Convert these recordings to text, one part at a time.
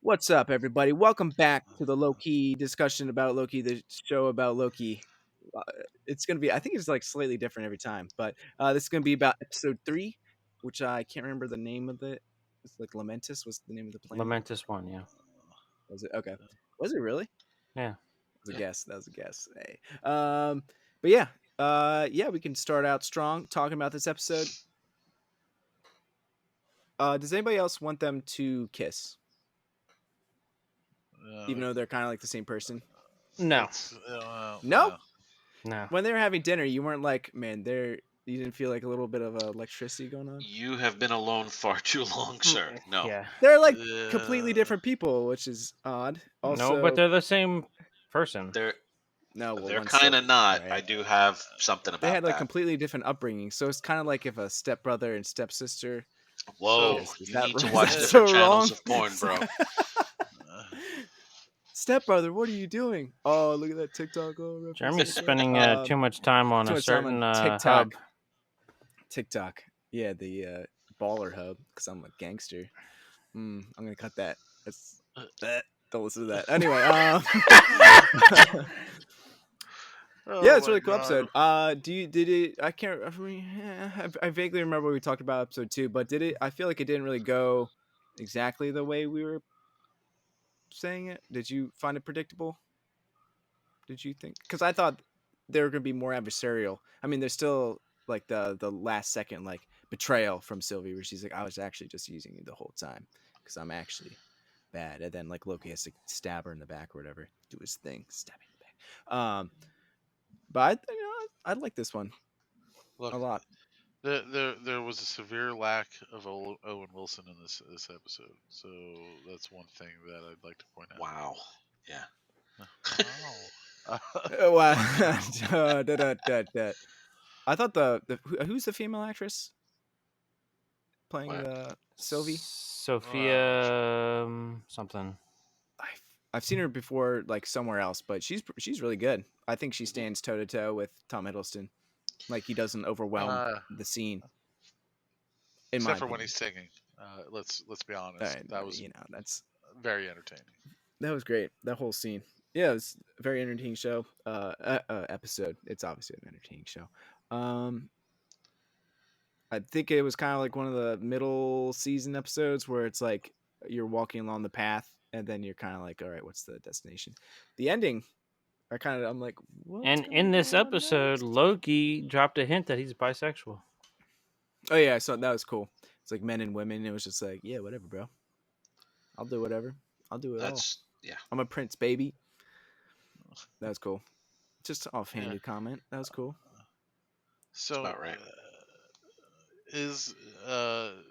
What's up, everybody? Welcome back to the Loki discussion about Loki, the show about Loki. Uh, It's going to be, I think it's like slightly different every time, but this is going to be about episode 3, which I can't remember the name of it. It's like Lamentis was the name of the planet. Lamentis one, yeah. Was it? Okay. Was it really? Yeah. That was a guess. That was a guess. Hey. But yeah. Yeah, we can start out strong talking about this episode. Does anybody else want them to kiss? Even though they're kind of like the same person? No. No? No. When they were having dinner, you weren't like, man, you didn't feel like a little bit of electricity going on? You have been alone far too long, sir. No. Yeah. They're like completely different people, which is odd. Also, No, but they're the same person. They're well, they're one's kind of Sylvie, not. right? I do have something about They had like that. completely different upbringing, so it's kind of like if a stepbrother and stepsister. Whoa, Is you that need to is watch that different so channels wrong? of porn, bro. Stepbrother, what are you doing? Oh, look at that TikTok. Oh, Jeremy's spending too too much time on a much time certain on TikTok. hub. TikTok, yeah, the baller hub, because I'm a gangster. I'm gonna cut that. Don't listen to that. Anyway, yeah, it's a really cool episode. Did it? I can't. I vaguely remember we talked about episode 2, but did it? I feel like it didn't really go exactly the way we were saying it. Did you find it predictable? Did you think? Because I thought they were gonna be more adversarial. I mean, there's still like the last second like betrayal from Sylvie, where she's like, "I was actually just using you the whole time because I'm actually bad," and then like Loki has to stab her in the back or whatever, do his thing, stab in the back. But I like this one a lot. There was a severe lack of Owen Wilson in this episode, so that's one thing that I'd like to point out. Wow. Yeah. Wow. I thought who's the female actress playing Sylvie? Sophia something. I've seen her before, like somewhere else, but she's really good. I think she stands toe to toe with Tom Hiddleston. Like he doesn't overwhelm the scene. Except for when he's singing. Let's be honest. That was that's very entertaining. That was great. That whole scene. Yeah, it was a very entertaining show. Episode. It's obviously an entertaining show. I think it was kind of like one of the middle season episodes where it's like you're walking along the path and then you're kind of like, all right, what's the destination? The ending, I'm like, what's And in this episode, Loki dropped a hint that he's bisexual. Oh yeah, so that was cool. It's like men and women. It was just like, yeah, whatever, bro. I'll do whatever. I'll do it all. Yeah. I'm a prince, baby. That was cool. Just offhanded comment. That was cool. So That's about right. Is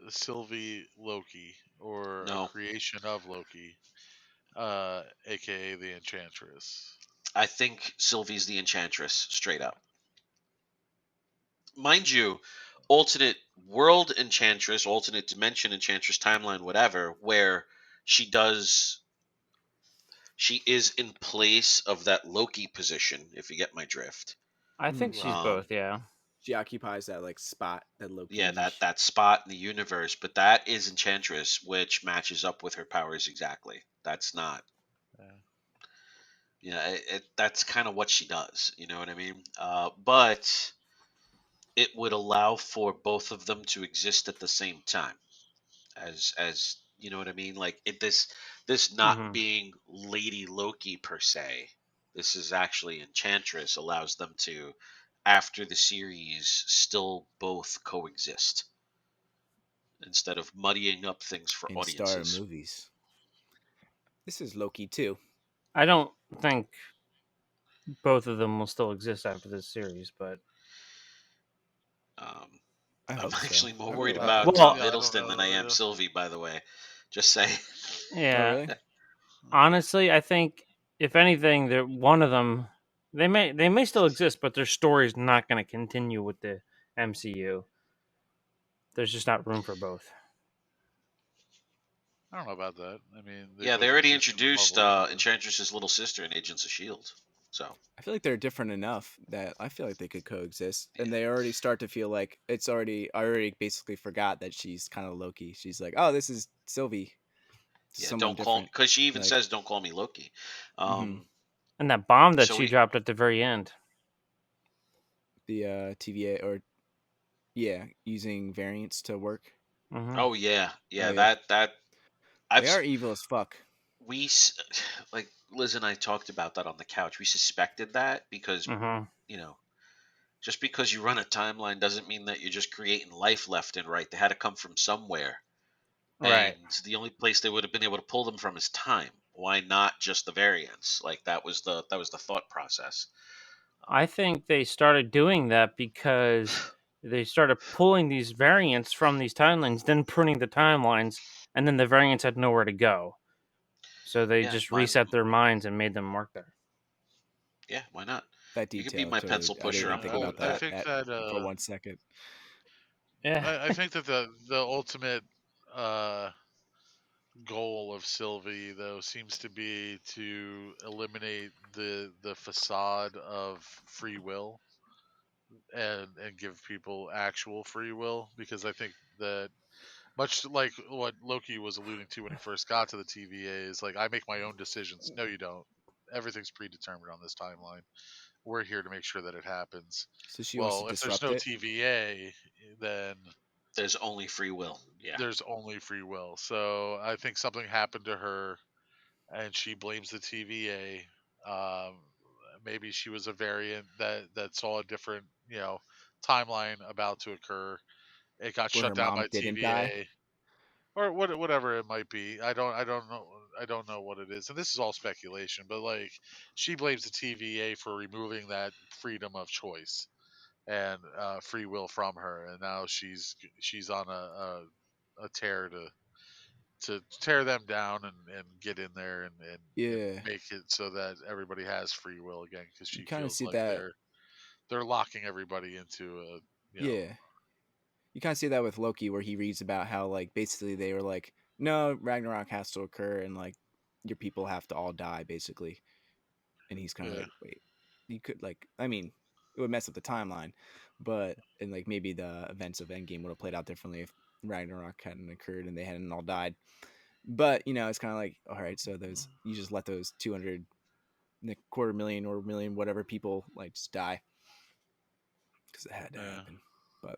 Sylvie Loki or a creation of Loki, aka the Enchantress? I think Sylvie's the Enchantress, straight up. Mind you, alternate world Enchantress, alternate dimension Enchantress, timeline, whatever, where she is in place of that Loki position, if you get my drift. I think she's both, yeah. She occupies that like spot that Loki. Yeah, that spot in the universe, but that is Enchantress, which matches up with her powers exactly. That's not. Yeah, that's kind of what she does. You know what I mean? But it would allow for both of them to exist at the same time, as you know what I mean. Like this not being Lady Loki per se. This is actually Enchantress allows them to, after the series, still both coexist instead of muddying up things for in audiences. Star movies. This is Loki too. I don't think both of them will still exist after this series, but I'm actually more worried about about Tom Hiddleston than I am Sylvie, by the way. Just say. Yeah. Oh, really? Honestly, I think if anything, one of them they may still exist, but their story's not going to continue with the MCU. There's just not room for both. I don't know about that. I mean, they already introduced Enchantress's little sister in Agents of S.H.I.E.L.D. So I feel like they're different enough that I feel like they could coexist, and they already start to feel like I already basically forgot that she's kind of Loki. She's like, oh, this is Sylvie. to Yeah, someone don't call different. because she even Like, says, "Don't call me Loki." hmm And that bomb that So she we, dropped at the very end. the TVA or yeah, using variants to work. Hmm. oh yeah, Oh yeah, yeah, that I've they are evil as fuck. we like Liz and I talked about that on the couch. We suspected that because Hmm. you know just because you run a timeline doesn't mean that you're just creating life left and right. They had to come from somewhere, Right. and the only place they would have been able to pull them from is time. Why not just the variants? Like that was the thought process. I Um, think they started doing that because they started pulling these variants from these timelines, then pruning the timelines, and then the variants had nowhere to go. So they yeah, just reset their minds and made them work there. yeah, why not? That You could be detail my totally. pencil I didn't pusher. even I'm think cool about with I that that. think that for 1 second. Yeah. I think that the ultimate uh, goal of Sylvie though seems to be to eliminate the facade of free will and give people actual free will, because I think that much like what Loki was alluding to when he first got to the TVA is like, I make my own decisions. No, you don't. Everything's predetermined on this timeline. We're here to make sure that it happens. So she wants to Well, if there's disrupt no it. TVA, then There's only free will. Yeah. there's only free will. So I think something happened to her and she blames the TVA. Maybe she was a variant that saw a different, timeline about to occur. It got Where shut her down mom by didn't die. TVA or whatever it might be. I don't know what it is, and this is all speculation. But like, she blames the TVA for removing that freedom of choice and free will from her, and now she's on a tear to tear them down and get in there and Yeah, make it so that everybody has free will again, because you she kind of feels see like that. they're locking everybody into a Yeah, you kind of see that with Loki, where he reads about how like basically they were like, no, Ragnarok has to occur, and like your people have to all die, basically. And he's kind of yeah like, wait, you could like, I mean, it would mess up the timeline, but and like maybe the events of Endgame would have played out differently if Ragnarok hadn't occurred and they hadn't all died. But it's kind of like, all right, so those you just let those 200 quarter million or million whatever people like just die because it had to yeah. happen. But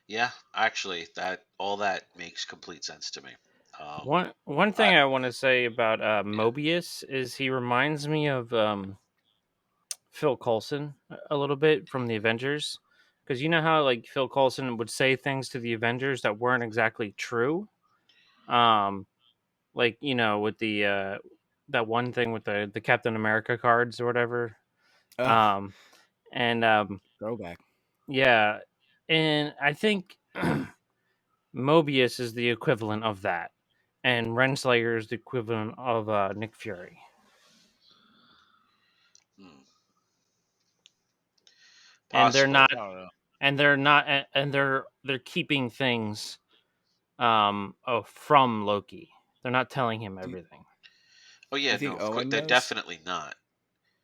Yeah, actually, that all that makes complete sense to me. Um, One I thing I want to say about yeah. Mobius is he reminds me of Phil Coulson a little bit from the Avengers, because you know how like Phil Coulson would say things to the Avengers that weren't exactly true. Um, like with the that one thing with the Captain America cards or whatever. oh, Um, and throwback. yeah, and I think Mobius is the equivalent of that, and Renslayer is the equivalent of Nick Fury. Hmm, And they're possibly. not, I don't know. and they're keeping things from Loki. They're not telling him Do everything. Oh Do yeah, you no, think of course Owen they're knows, definitely not.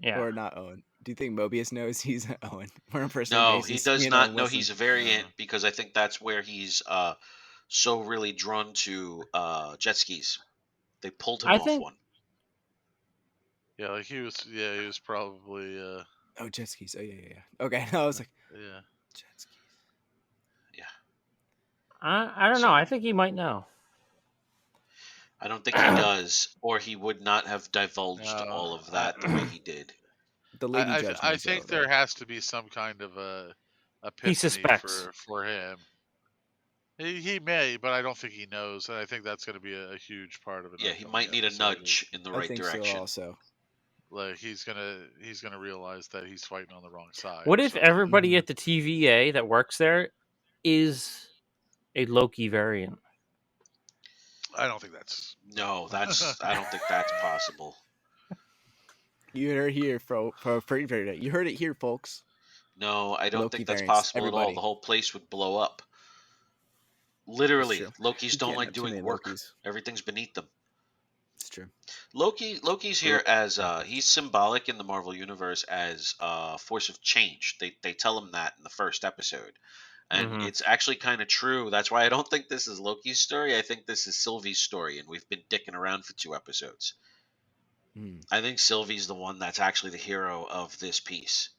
Yeah. or not Owen? Do you think Mobius knows he's Owen on a personal No, he basis? Me does and Owen not know Wilson. he's a No. variant because I think that's where he's so really drawn to jet skis. They pulled him I off think one. Yeah, like he was probably Oh, jet skis. Oh yeah. Okay, I was like yeah. jet skis. Yeah. I don't know. So I think he might know. I don't think he does, or he would not have divulged No, all of I that the way he did. The I Lady I, th- Judge I knows though. think there has to be some kind of a He epiphany suspects. for him. He may, but I don't think he knows, and I think that's going to be a huge part of an Yeah, he upcoming might need a episode. Is nudge in the I right think so direction. also. like he's gonna realize that he's fighting on the wrong side What or if something. everybody Hmm at the TVA that works there is a Loki variant? I don't think that's No, no. I don't think that's possible. You heard it here, you heard it here, folks. No, I don't Loki think that's variants, possible at all. The everybody. whole place would blow up. It's Literally, true. Lokis You don't can't like have too doing many work. Lokis. Everything's beneath them. It's true. Loki's here as he's symbolic in the Marvel universe as a force of change. They tell him that in the first episode. And Mhm. it's actually kind of true. That's why I don't think this is Loki's story. I think this is Sylvie's story, and we've been dicking around for 2 episodes. Hmm. I think Sylvie's the one that's actually the hero of this piece.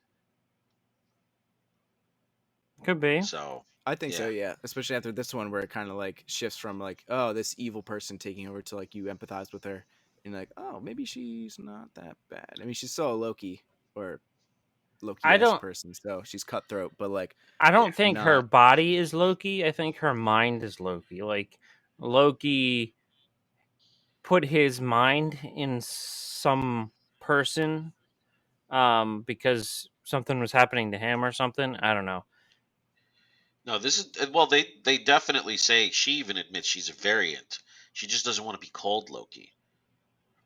Could be. So, I think so, yeah. yeah. Especially after this one, where it kind of like shifts from like, oh, this evil person taking over to like you empathize with her, and like, oh, maybe she's not that bad. I mean, she's still a Loki or I Loki-esque don't. person, so she's cutthroat, but like I Yeah. don't think her not. body is Loki. I think her mind is Loki. Like Loki put his mind in some person because something was happening to him or something. I don't know. No, this is well. They definitely say she even admits she's a variant. She just doesn't want to be called Loki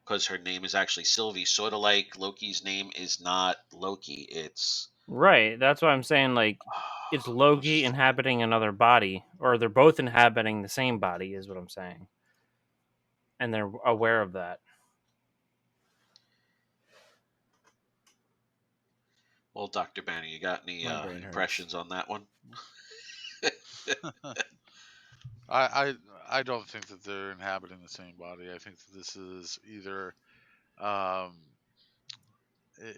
because her name is actually Sylvie. Sort of like Loki's name is not Loki. It's Right. That's why I'm saying like it's Loki inhabiting another body, or they're both inhabiting the same body, is what I'm saying, and they're aware of that. well, Doctor Banner. You got any My brain hurts. impressions on that one? I I don't think that they're inhabiting the same body. I think that this is either um,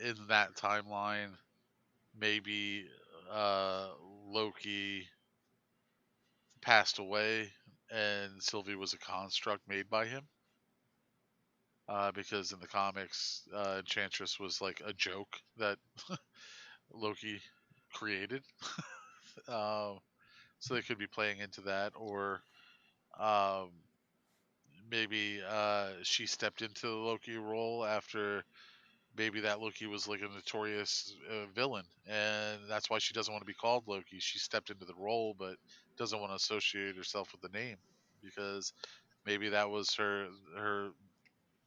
in that timeline, maybe Loki passed away and Sylvie was a construct made by him. Because in the comics, Enchantress was like a joke that Loki created. um, so they could be playing into that, or um, maybe she stepped into the Loki role after maybe that Loki was like a notorious villain, and that's why she doesn't want to be called Loki. She stepped into the role, but doesn't want to associate herself with the name because maybe that was her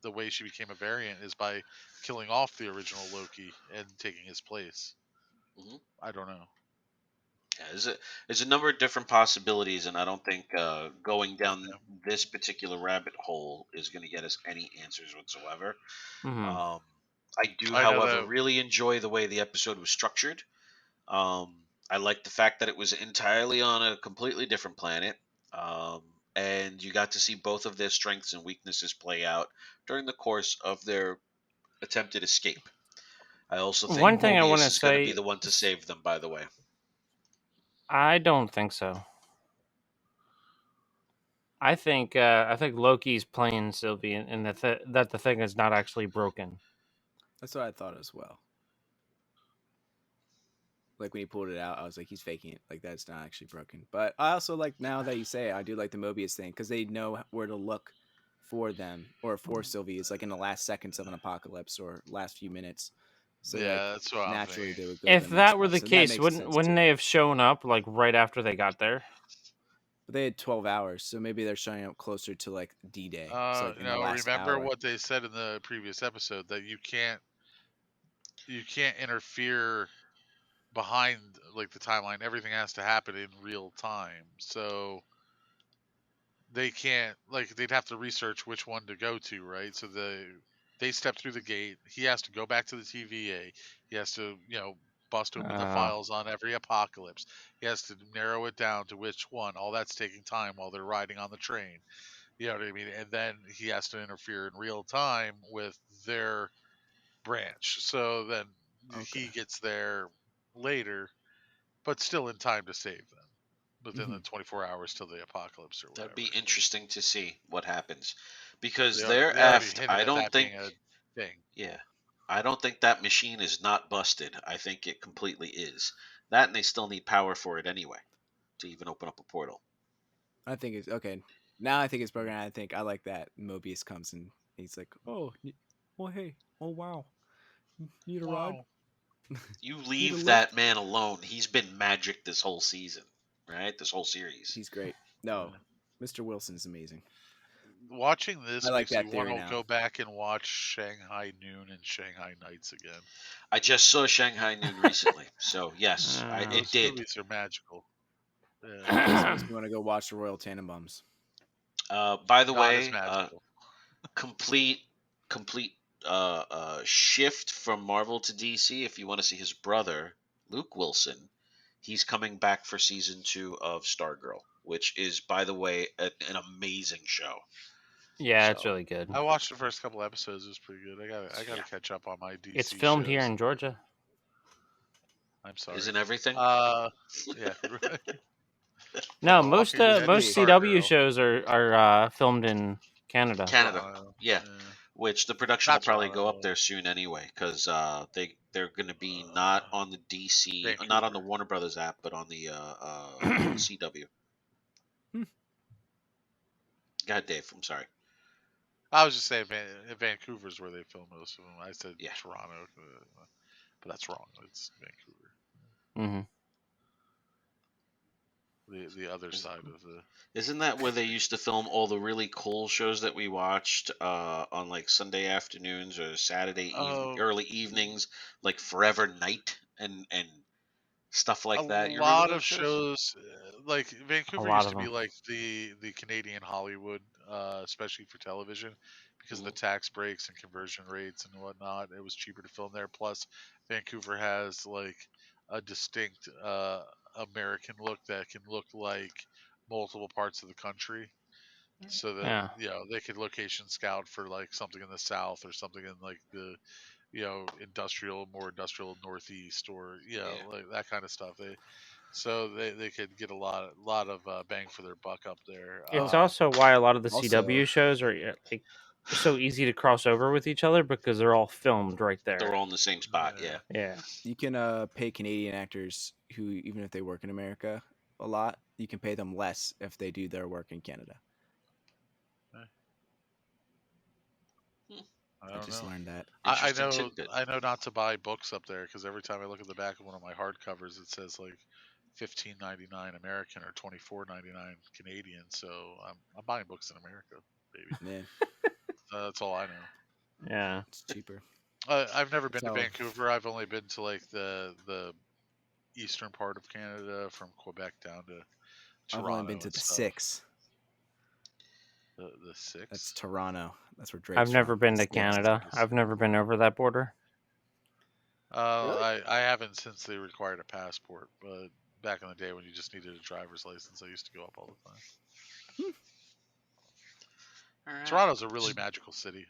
the way she became a variant is by killing off the original Loki and taking his place. Hmm. I don't know. Yeah, there's a number of different possibilities, and I don't think going down Yeah. this particular rabbit hole is going to get us any answers whatsoever. Hmm. Um, I do, I know however, that. really enjoy the way the episode was structured. I like the fact that it was entirely on a completely different planet, um, and you got to see both of their strengths and weaknesses play out during the course of their attempted escape. I also think One thing I want Mobius to is going to be say, the one to save them, by the way. I don't think so. I think Loki's playing Sylvie, and that the thing is not actually broken. That's what I thought as well. Like when he pulled it out, I was like, he's faking it. Like that's not actually broken. But I also like now that you say it, I do like the Mobius thing because they know where to look for them or for Sylvie. It's like in the last seconds of an apocalypse or last few minutes. So like Yeah, that's what I'm naturally thinking. they would go to If the main that were spot. the So that case, makes sense wouldn't too. they have shown up like right after they got there? But they had 12 hours, so maybe they're showing up closer to like D-Day. So like in the No, last remember hour. what they said in the previous episode that you can't interfere behind like the timeline. Everything has to happen in real time. So they can't like they'd have to research which one to go to, right? So they step through the gate. He has to go back to the TVA. He has to, bust open the Uh, files on every apocalypse. He has to narrow it down to which one. All that's taking time while they're riding on the train. You know what I mean? And then he has to interfere in real time with their branch. So then Okay. he gets there later, but still in time to save them within the Hmm. 24 hours till the apocalypse or That'd be whatever. interesting to see what happens, because They they're already aft. hinted I at don't that being think. a thing. Yeah, I don't think that machine is not busted. I think it completely is. That, and they still need power for it anyway to even open up a portal. I think it's okay. Now I think it's broken. I think I like that Mobius comes and he's like, "Oh, oh hey, oh wow, need a ride? Wow. You Need a leave lift?" that man alone. He's been magic this whole season, right? This whole series. He's great. No, Yeah. Mr. Wilson's amazing. Watching I this like makes you that want theory to now. go back and watch Shanghai Noon and Shanghai Nights again. I just saw Shanghai Noon recently, so yes, uh, it Those did. movies are magical. Yeah. It just makes me want to go watch the Royal Tenenbaums. By the Not as way, magical. complete complete shift from Marvel to DC. If you want to see his brother Luke Wilson, He's coming back for season 2 of Stargirl, which is, by the way, an amazing show. Yeah, So, it's really good. I watched the first couple episodes. It was pretty good. I gotta yeah. catch up on my DC It's filmed here shows. in Georgia. I'm sorry. Isn't everything? Yeah. From No, The Walking Dead to most Wait. CW Stargirl. shows are filmed in Canada. Canada, Toronto. yeah. Which the production will Not probably go up Toronto. there soon anyway, because they're going to be not on the DC, not on the Vancouver. Warner Brothers app, but on the CW. Hmm. Go ahead, Dave. I'm sorry. I was just saying Vancouver's where they film most of them. I said Yeah. Toronto, but that's wrong. It's Vancouver. Hmm. The other side of the. Isn't that where they used to film all the really cool shows that we watched on like Sunday afternoons or Saturday Oh, early evenings, like Forever Night and stuff a like that? You remember lot those of shows? shows, like A Vancouver lot used of to be them. like the Canadian Hollywood, especially for television, because of the Mhm. tax breaks and conversion rates and whatnot. It was cheaper to film there. Plus, Vancouver has like a distinct American look that can look like multiple parts of the country. So that Yeah. they could location scout for like something in the south or something in like the more industrial northeast or Yeah. like that kind of stuff. They could get a lot of bang for their buck up there. It's Well, also why a lot of the also, CW shows are like so easy to cross over with each other because they're all filmed right They're there. all in the same spot. Yeah. Yeah. Yeah. you can pay Canadian actors who, even if they work in America a lot, you can pay them less if they do their work in Canada. Hmm. I I don't just know. learned that. Interesting tidbit. I know not to buy books up there because every time I look at the back of one of my hardcovers, it says like $15.99 American or $24.99 Canadian. So I'm buying books in America, baby. Man, That's all I know. Yeah. it's cheaper. I've never been to So Vancouver. I've only been to like the eastern part of Canada, from Quebec down to I've only been Toronto to and the stuff. six. The That's six. Toronto. That's where I've Drake's never from. been to Six. Canada. I've never been over that border. Really? I haven't since they required a passport, but back in the day when you just needed a driver's license, I used to go up all the time. All right. Toronto's a really magical city.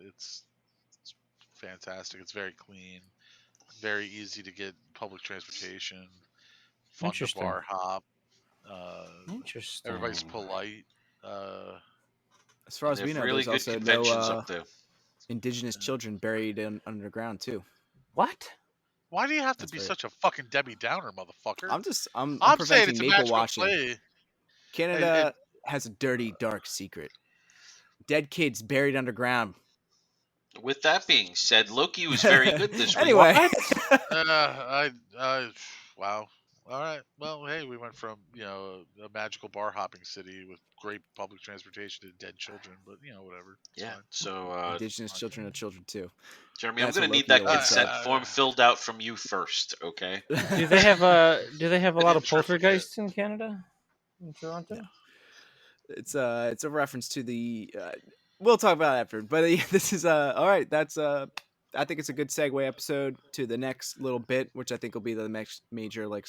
It's fantastic. It's very clean, very easy to get public transportation, fun to Interesting. bar hop. Uh, Interesting. Everybody's polite. Uh, As far And as they we have know, really there's good also no conventions up there. indigenous children buried underground too. What? why do you have to That's be right. such a fucking Debbie Downer, motherfucker? I'm saying preventing it's a maple magical washing. play. Canada has a dirty, dark secret. Dead kids buried underground. With that being said, Loki was very good this week. Anyway, Wow. All right. Well, hey, we went from a magical bar hopping city with great public transportation to dead children, but whatever. It's Yeah. fine. So, indigenous children are children too. Jeremy, I'm That's going what to need Loki that always consent said. form filled out from you first, okay? Do they have a An lot of intricate. poltergeists in Canada? In Toronto? No. It's a reference to the. We'll talk about it after, but this is all right. That's I think it's a good segue episode to the next little bit, which I think will be the next major like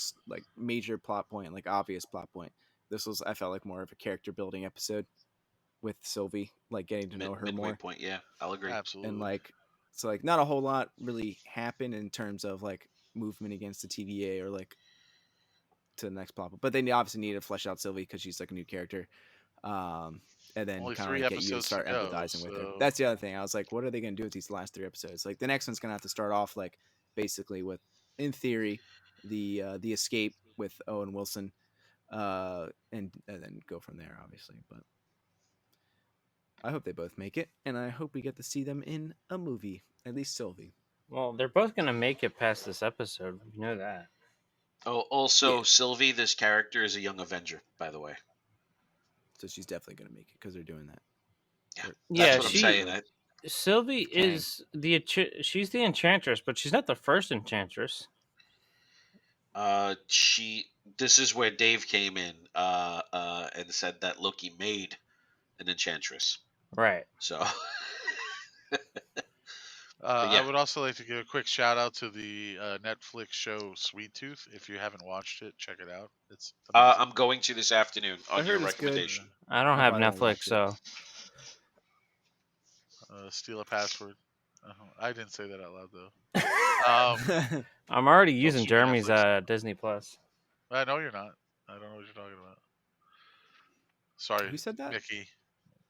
major plot point, like obvious plot point. This was I felt like more of a character building episode with Sylvie, like getting to know her Midway more, point, yeah, I'll agree. and Absolutely. like so like not a whole lot really happened in terms of like movement against the TVA or like to the next plot, but they obviously need to flesh out Sylvie because she's like a new character. And then Only kind of 3 like get you to episodes to start go, empathizing with her. so That's the other thing. I was like, what are they going to do with these last 3 episodes? Like the next one's going to have to start off like basically with, in theory, the escape with Owen Wilson, and then go from there, obviously. But I hope they both make it, and I hope we get to see them in a movie. At least Sylvie. Well, they're both gonna make it past this episode. You know that. Oh, also, Yeah. Sylvie, this character is a young Avenger, by the way. So she's definitely going to make it because they're doing that. Yeah, Or- that's Yeah, what I'm or- saying. or- Sylvie Kang. is she's the enchantress, but she's not the first enchantress. This is where Dave came in and said that Loki made an enchantress. Right. So yeah. I would also like to give a quick shout out to the Netflix show Sweet Tooth. If you haven't watched it, check it out. It's amazing. I'm going to this afternoon I on your heard it's good. recommendation. I don't I have probably won't Netflix, watch it. so Steal a password. I didn't say that out loud though. I'm already Don't using shoot your Jeremy's Netflix. Disney Plus. I know you're not. I don't know what you're talking about. Sorry, Who said that? Mickey.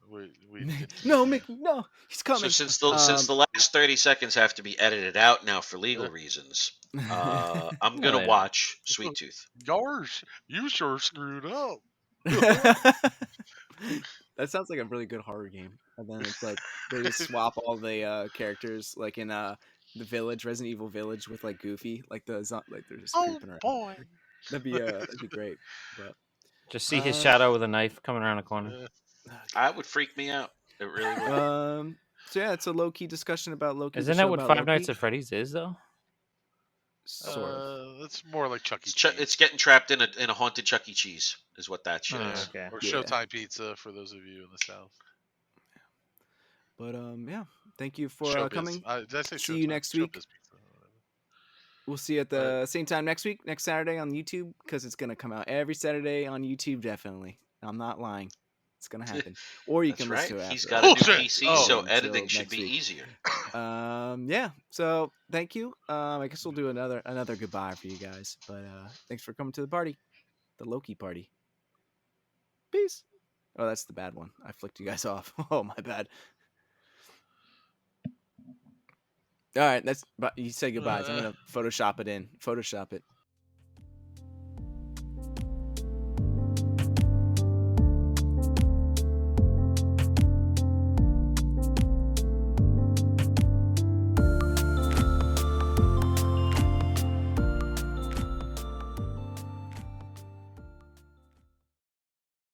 We No, Mickey, no, he's coming. So since the last 30 seconds have to be edited out now for legal Uh, reasons, I'm No, gonna they don't. watch Sweet Tooth. Gosh, you sure screwed up. That sounds like a really good horror game. And then it's like they just swap all the characters, like in the Village, Resident Evil Village, with like Goofy, like like they're just Oh creeping around. boy. That'd be great. But Just see his shadow with a knife coming around the corner. That would freak me out. It really would. So yeah, it's a low key discussion about Loki. Isn't that what Five Nights at Freddy's is, though? Sort of. It's more like Chuck E. It's, Cheese. it's getting trapped in a haunted Chuck E. Cheese, is what that shit Oh, is. okay. Or Yeah. Showtime Pizza for those of you in the South. But yeah, thank you for Showbiz. coming. Did I say See you Showtime? next week. Showbiz Pizza, whatever. We'll see you at the same time next week, next Saturday on YouTube, because it's gonna come out every Saturday on YouTube. Definitely, I'm not lying. It's gonna happen. Or you That's can right. listen to it. He's after. got a new Bullshit. PC, Oh. so Until editing should next be week. easier. Yeah. So thank you. I guess we'll do another goodbye for you guys. But thanks for coming to the party, the Loki party. Peace. Oh, that's the bad one. I flicked you guys off. Oh, my bad. All right, but you say goodbyes. I'm gonna Photoshop it in. Photoshop it.